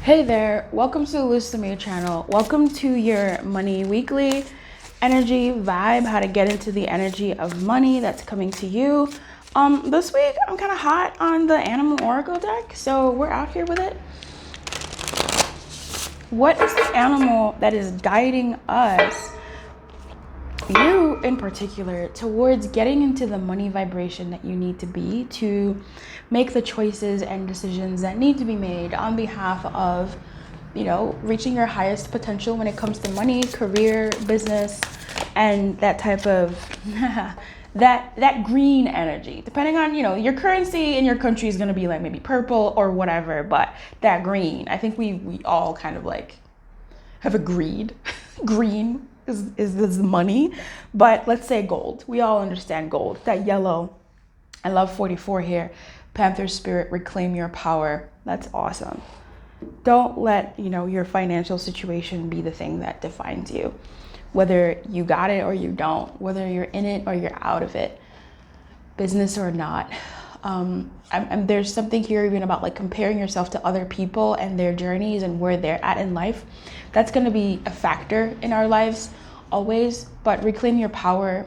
Hey there, welcome to the Lustamere channel. Welcome to your money weekly energy vibe, how to get into the energy of money that's coming to you. This week I'm kind of hot on the Animal Oracle deck, so we're out here with it. What is the animal that is guiding us, you in particular, towards getting into the money vibration that you need to be to make the choices and decisions that need to be made on behalf of, reaching your highest potential when it comes to money, career, business, and that type of that green energy. Depending on, your currency in your country is going to be like maybe purple or whatever, but that green, I think we all kind of like have agreed green is money. But let's say gold. We all understand gold. That yellow. I love 44 here. Panther spirit, reclaim your power. That's awesome. Don't let, your financial situation be the thing that defines you. Whether you got it or you don't, whether you're in it or you're out of it, business or not. There's something here even about like comparing yourself to other people and their journeys and where they're at in life. That's going to be a factor in our lives always, but reclaim your power.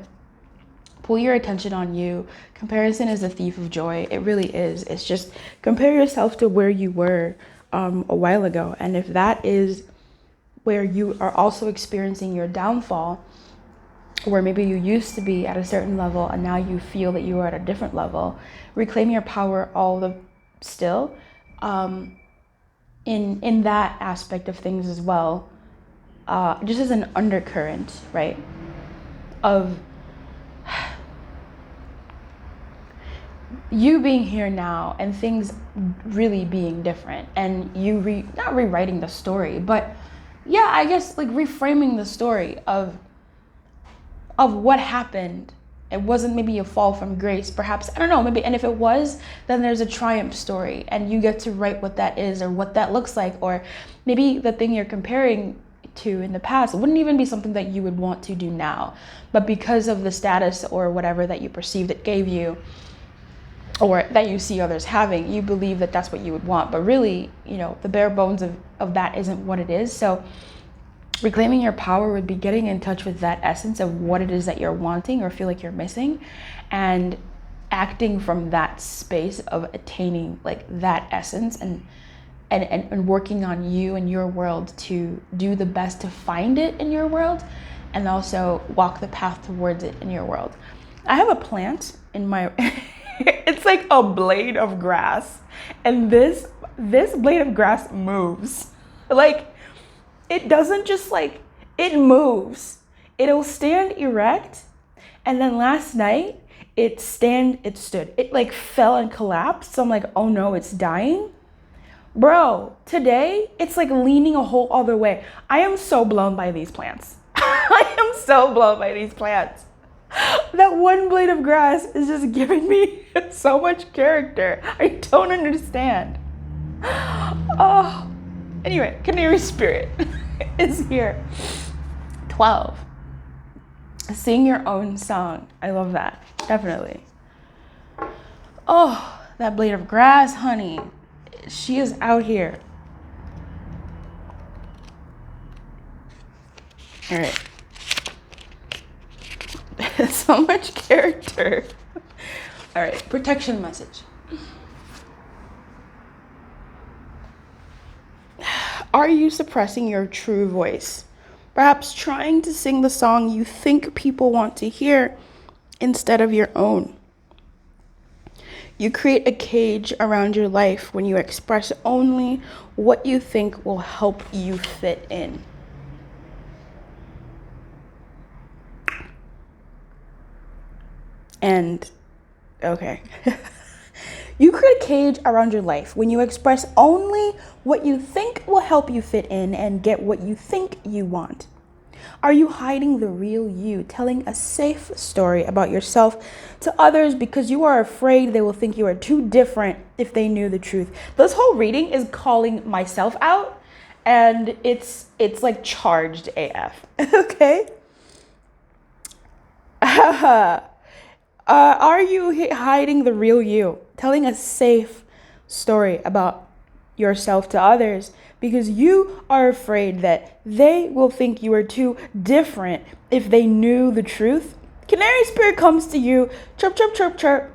Pull your attention on you. Comparison is a thief of joy. It really is. It's just compare yourself to where you were a while ago. And if that is where you are also experiencing your downfall, where maybe you used to be at a certain level and now you feel that you are at a different level, reclaim your power still in that aspect of things as well. Just as an undercurrent, right? Of you being here now and things really being different, and you not rewriting the story, but yeah, I guess like reframing the story of what happened. It wasn't maybe a fall from grace, perhaps, I don't know, maybe, and if it was, then there's a triumph story and you get to write what that is or what that looks like. Or maybe the thing you're comparing to in the past wouldn't even be something that you would want to do now, but because of the status or whatever that you perceived it gave you, or that you see others having, you believe that that's what you would want. But really, the bare bones of that isn't what it is. So reclaiming your power would be getting in touch with that essence of what it is that you're wanting or feel like you're missing, and acting from that space of attaining like that essence, and working on you and your world to do the best to find it in your world, and also walk the path towards it in your world. I have a plant in my it's like a blade of grass, and this blade of grass moves. Like, it doesn't just like, it moves. It'll stand erect, and then last night it stood. It like fell and collapsed. So I'm like, oh no, it's dying. Bro, today it's like leaning a whole other way. I am so blown by these plants. I am so blown by these plants. That one blade of grass is just giving me so much character. I don't understand. Oh, anyway, Canary Spirit is here. 12. Sing your own song. I love that. Definitely. Oh, that blade of grass, honey. She is out here. All right. So much character. All right, protection message. Are you suppressing your true voice? Perhaps trying to sing the song you think people want to hear instead of your own. You create a cage around your life when you express only what you think will help you fit in. And, okay. You create a cage around your life when you express only what you think will help you fit in and get what you think you want. Are you hiding the real you, telling a safe story about yourself to others because you are afraid they will think you are too different if they knew the truth? This whole reading is calling myself out, and it's like charged AF. Okay? Are you hiding the real you, telling a safe story about yourself to others because you are afraid that they will think you are too different if they knew the truth, Canary Spirit comes to you, chirp, chirp, chirp, chirp,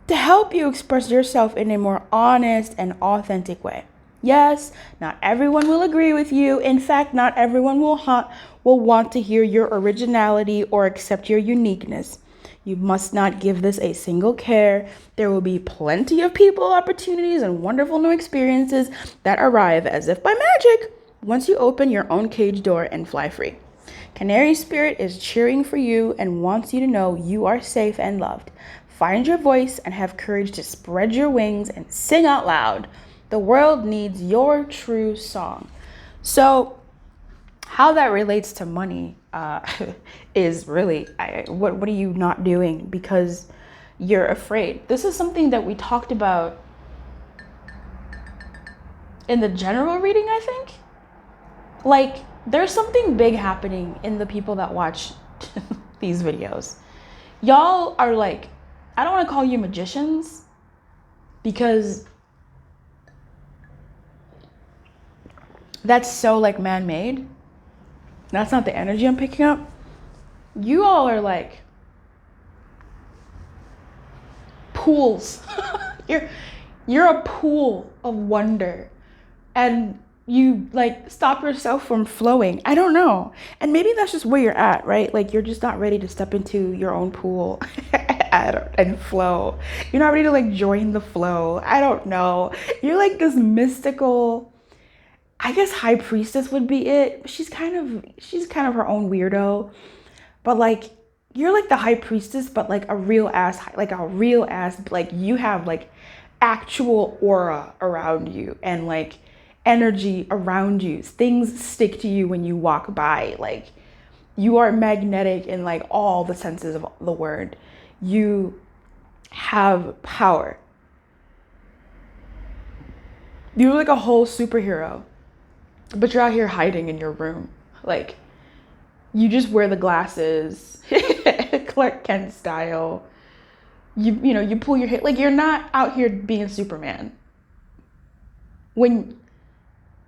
to help you express yourself in a more honest and authentic way. Yes, not everyone will agree with you. In fact, not everyone will want to hear your originality or accept your uniqueness. You must not give this a single care. There will be plenty of people, opportunities, and wonderful new experiences that arrive as if by magic once you open your own cage door and fly free. Canary Spirit is cheering for you and wants you to know you are safe and loved. Find your voice and have courage to spread your wings and sing out loud. The world needs your true song. So, how that relates to money is really, what are you not doing because you're afraid? This is something that we talked about in the general reading, I think. Like, there's something big happening in the people that watch these videos. Y'all are like, I don't want to call you magicians because that's so like man-made. That's not the energy I'm picking up. You all are like pools. you're a pool of wonder, and you like stop yourself from flowing. I don't know. And maybe that's just where you're at, right? Like you're just not ready to step into your own pool and flow. You're not ready to like join the flow. I don't know. You're like this mystical, I guess high priestess would be it. She's kind of her own weirdo. But like you're like the high priestess, but like a real ass, like you have like actual aura around you and like energy around you. Things stick to you when you walk by. Like you are magnetic in like all the senses of the word. You have power. You're like a whole superhero, but you're out here hiding in your room. Like you just wear the glasses, Clark Kent style. You know, you pull your hair. Like you're not out here being Superman. When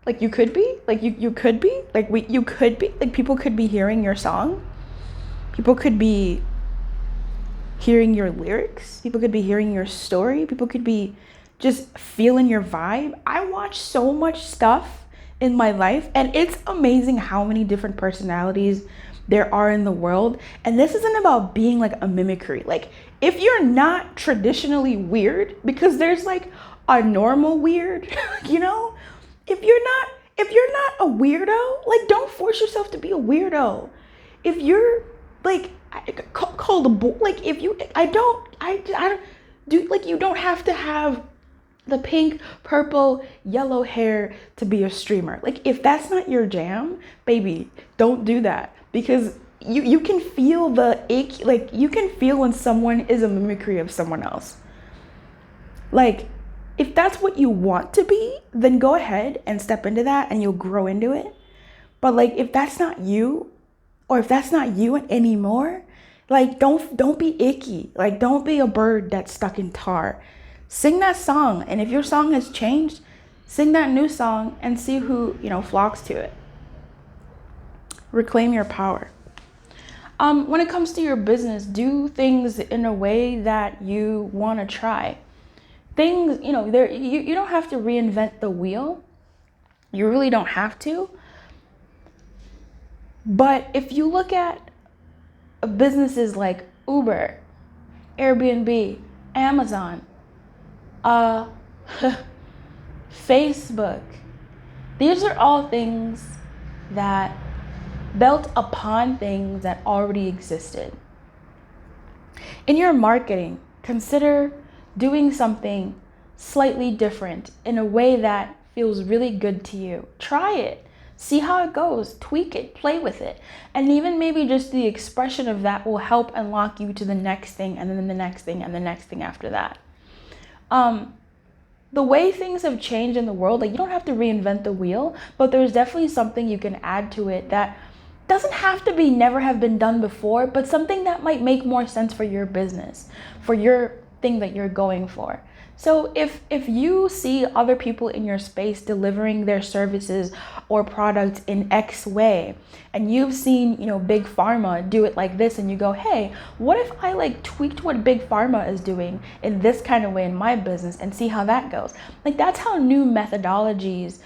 like you could be, like you could be, like you could be, like people could be hearing your song. People could be hearing your lyrics. People could be hearing your story. People could be just feeling your vibe. I watch so much stuff in my life, and it's amazing how many different personalities there are in the world. And this isn't about being like a mimicry. Like if you're not traditionally weird, because there's like a normal weird, you know? If you're not a weirdo, like don't force yourself to be a weirdo. If you're like called a bull, like if you, I don't do, like you don't have to have the pink, purple, yellow hair to be a streamer. Like if that's not your jam, baby, don't do that, because you can feel the ache. Like you can feel when someone is a mimicry of someone else. Like if that's what you want to be, then go ahead and step into that and you'll grow into it. But like if that's not you, or if that's not you anymore, like don't be icky. Like don't be a bird that's stuck in tar. Sing that song, and if your song has changed, sing that new song and see who, flocks to it. Reclaim your power. When it comes to your business, do things in a way that you want to try. Things, you don't have to reinvent the wheel. You really don't have to. But if you look at businesses like Uber, Airbnb, Amazon, Facebook, these are all things that built upon things that already existed. In your marketing, consider doing something slightly different in a way that feels really good to you. Try it. See how it goes. Tweak it. Play with it. And even maybe just the expression of that will help unlock you to the next thing, and then the next thing, and the next thing after that. The way things have changed in the world, like you don't have to reinvent the wheel, but there's definitely something you can add to it that doesn't have to be never have been done before, but something that might make more sense for your business, for your thing that you're going for. So if you see other people in your space delivering their services or products in X way, and you've seen, big pharma do it like this, and you go, hey, what if I like tweaked what big pharma is doing in this kind of way in my business and see how that goes? Like, that's how new methodologies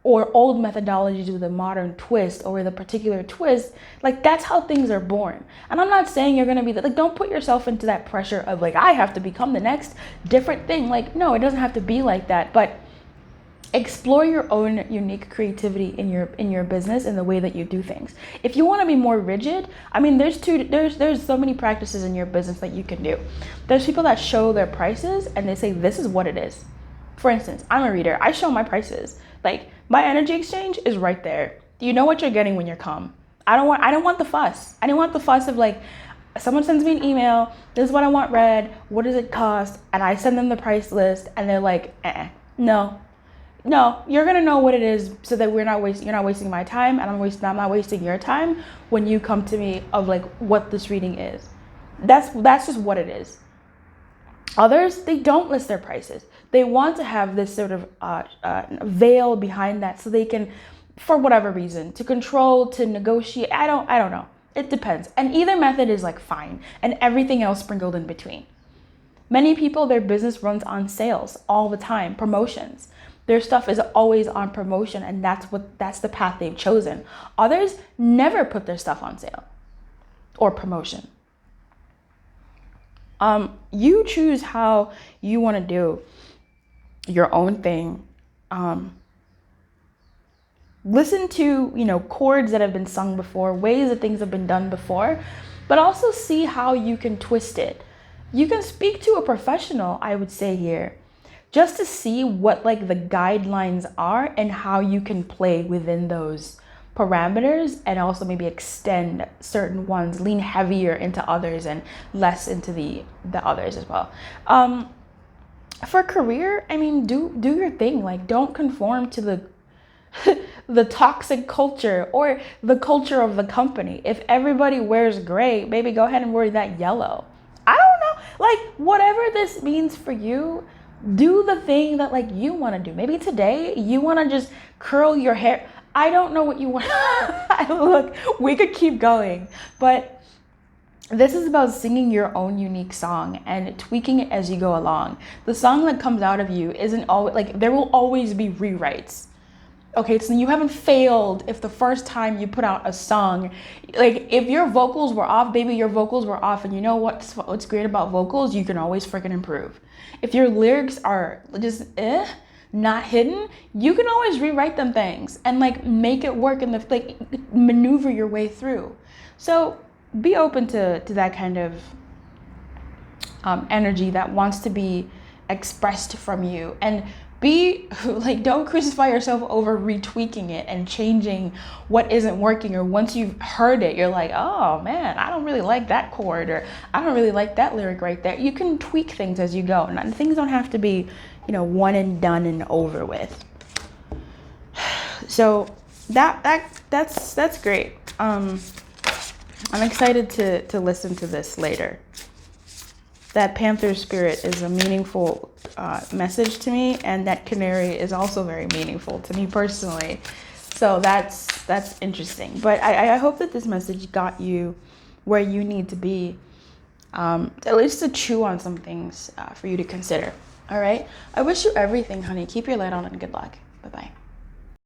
or old methodologies with a modern twist or with a particular twist, like, that's how things are born. And I'm not saying you're gonna be like, don't put yourself into that pressure of like, I have to become the next different thing. Like, no, it doesn't have to be like that, but explore your own unique creativity in your business and the way that you do things. If you want to be more rigid, I mean, there's so many practices in your business that you can do. There's people that show their prices and they say this is what it is. For instance, I'm a reader. I show my prices. Like, my energy exchange is right there. You know what you're getting when you come. I don't want the fuss. I don't want the fuss of like, someone sends me an email, this is what I want read, what does it cost? And I send them the price list and they're like, no, you're gonna know what it is so that you're not wasting my time, and I'm not wasting your time when you come to me of like what this reading is. That's just what it is. Others, they don't list their prices. They want to have this sort of veil behind that so they can, for whatever reason, to control, to negotiate. I don't know. It depends. And either method is like fine, and everything else sprinkled in between. Many people, their business runs on sales all the time, promotions. Their stuff is always on promotion, and that's the path they've chosen. Others never put their stuff on sale or promotion. You choose how you want to do your own thing. Listen to, chords that have been sung before, ways that things have been done before, but also see how you can twist it. You can speak to a professional, I would say here, just to see what like the guidelines are and how you can play within those parameters, and also maybe extend certain ones, lean heavier into others and less into the others as well. For career, I mean, do your thing. Like, don't conform to the the toxic culture or the culture of the company. If everybody wears gray, baby, go ahead and wear that yellow. I don't know, like, whatever this means for you, do the thing that like you want to do. Maybe today you want to just curl your hair. I don't know what you want. Look, we could keep going, but this is about singing your own unique song and tweaking it as you go along. The song that comes out of you isn't always like, there will always be rewrites. Okay, so you haven't failed if the first time you put out a song, like if your vocals were off, baby, your vocals were off. And you know what's great about vocals? You can always freaking improve. If your lyrics are just not hidden, you can always rewrite them things and like make it work and like maneuver your way through. So be open to that kind of energy that wants to be expressed from you, and be like, don't crucify yourself over retweaking it and changing what isn't working, or once you've heard it, you're like, oh man, I don't really like that chord, or I don't really like that lyric right there. You can tweak things as you go, and things don't have to be, one and done and over with. So that's great. I'm excited to listen to this later. That panther spirit is a meaningful message to me, and that canary is also very meaningful to me personally. So that's interesting. But I hope that this message got you where you need to be, at least to chew on some things for you to consider. All right? I wish you everything, honey. Keep your light on and good luck. Bye-bye.